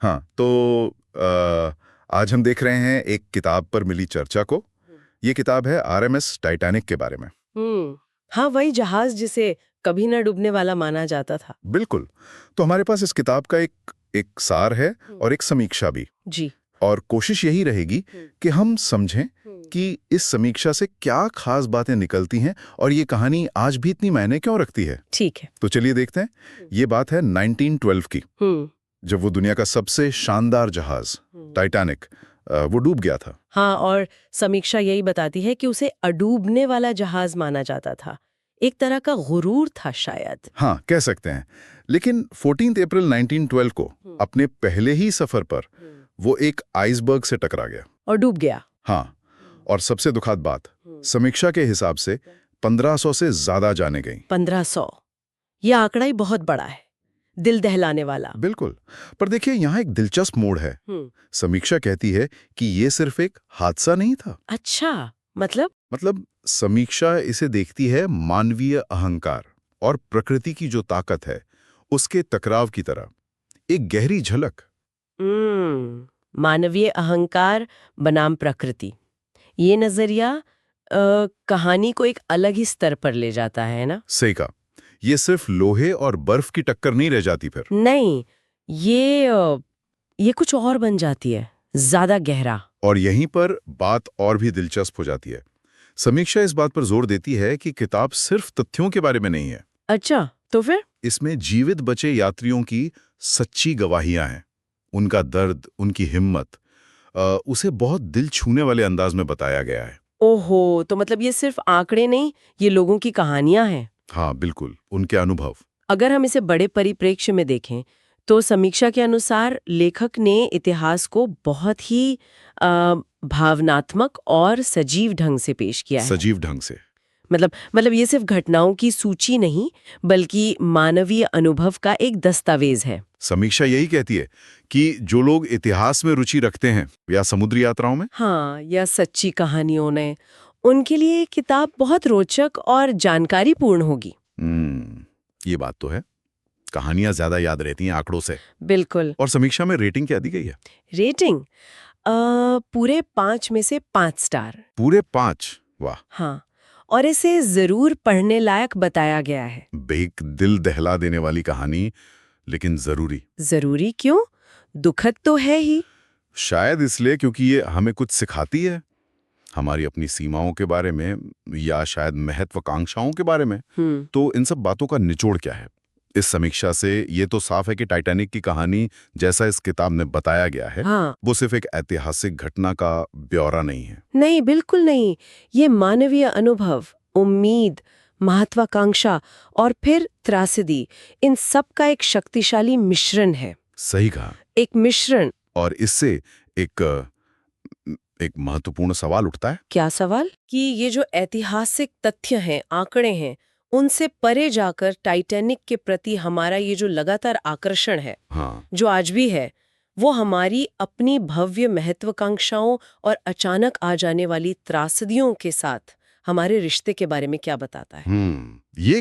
हाँ, तो आज हम देख रहे हैं एक किताब पर मिली चर्चा को। ये किताब है आरएमएस टाइटैनिक के बारे में। हाँ, वही जहाज जिसे कभी न डूबने वाला माना जाता था। बिल्कुल। तो हमारे पास इस किताब का एक सार है और एक समीक्षा भी। जी। और कोशिश यही रहेगी कि हम समझें कि इस समीक्षा से क्या खास बातें निकलती हैं और ये कहानी आज भी इतनी मायने क्यों रखती है। ठीक है। तो चलिए देखते हैं। ये बात है 1912 की, जब वो दुनिया का सबसे शानदार जहाज टाइटैनिक वो डूब गया था। हाँ, और समीक्षा यही बताती है कि उसे अडूबने वाला जहाज माना जाता था। एक तरह का गुरूर था शायद। हाँ, कह सकते हैं। लेकिन 14 अप्रैल 1912 को अपने पहले ही सफर पर वो एक आइसबर्ग से टकरा गया और डूब गया। हाँ, और सबसे दुखद बात, समीक्षा के हिसाब से 1500 से ज्यादा जाने गई। 1500। यह आंकड़ा ही बहुत बड़ा है, दिल दहलाने वाला। बिल्कुल। पर देखिए, यहाँ एक दिलचस्प मोड़ है। समीक्षा कहती है कि ये सिर्फ एक हादसा नहीं था। अच्छा, मतलब समीक्षा इसे देखती है मानवीय अहंकार और प्रकृति की जो ताकत है उसके टकराव की तरह, एक गहरी झलक। मानवीय अहंकार बनाम प्रकृति, ये नजरिया कहानी को एक अलग ही स्तर पर ले जाता है ना। सही कहा। ये सिर्फ लोहे और बर्फ की टक्कर नहीं रह जाती फिर। नहीं, ये कुछ और बन जाती है, ज्यादा गहरा। और यहीं पर बात और भी दिलचस्प हो जाती है। समीक्षा इस बात पर जोर देती है कि किताब सिर्फ तथ्यों के बारे में नहीं है। अच्छा, तो फिर इसमें जीवित बचे यात्रियों की सच्ची गवाहियां हैं। उनका दर्द, उनकी हिम्मत, उसे बहुत दिल छूने वाले अंदाज में बताया गया है। ओहो, तो मतलब ये सिर्फ आंकड़े नहीं, ये लोगों की कहानियां हैं। हाँ बिल्कुल, उनके अनुभव। अगर हम इसे बड़े परिप्रेक्ष्य में देखें तो समीक्षा के अनुसार लेखक ने इतिहास को बहुत ही भावनात्मक और सजीव ढंग से पेश किया है। सजीव ढंग से। मतलब ये सिर्फ घटनाओं की सूची नहीं, बल्कि मानवीय अनुभव का एक दस्तावेज है। समीक्षा यही कहती है कि जो लोग इतिहास में रुचि रखते हैं या समुद्री यात्राओं में, हाँ, या सच्ची कहानियों ने, उनके लिए ये किताब बहुत रोचक और जानकारीपूर्ण होगी। ये बात तो है। कहानियां ज्यादा याद रहती हैं आंकड़ों से। बिल्कुल। और समीक्षा में रेटिंग क्या दी गई है? रेटिंग पूरे 5 में से 5 स्टार। पूरे 5? वाह। हाँ, और इसे जरूर पढ़ने लायक बताया गया है। एक दिल दहला देने वाली कहानी, लेकिन जरूरी। जरूरी क्यों? दुखद तो है ही। शायद इसलिए क्योंकि ये हमें कुछ सिखाती है, हमारी अपनी सीमाओं के बारे में या शायद महत्वाकांक्षाओं के बारे में। तो इन सब बातों का निचोड़ क्या है? इस समीक्षा से ये तो साफ है कि टाइटैनिक की कहानी, जैसा इस किताब में बताया गया है, हाँ। वो सिर्फ एक ऐतिहासिक घटना का ब्यौरा नहीं है। नहीं, बिल्कुल नहीं। ये मानवीय अनुभव, उम्मीद, महत्वाकांक्षा और फिर त्रासदी, इन सब का एक शक्तिशाली मिश्रण है। सही कहा। एक मिश्रण। और इससे एक महत्वपूर्ण सवाल उठता है। क्या सवाल? कि ये जो ऐतिहासिक तथ्य हैं, आंकड़े हैं, उनसे परे जाकर टाइटैनिक के प्रति हमारा ये जो लगातार आकर्षण है, हाँ। जो आज भी है, वो हमारी अपनी भव्य महत्वाकांक्षाओं और अचानक आ जाने वाली त्रासदियों के साथ हमारे रिश्ते के बारे में क्या बताता है? ये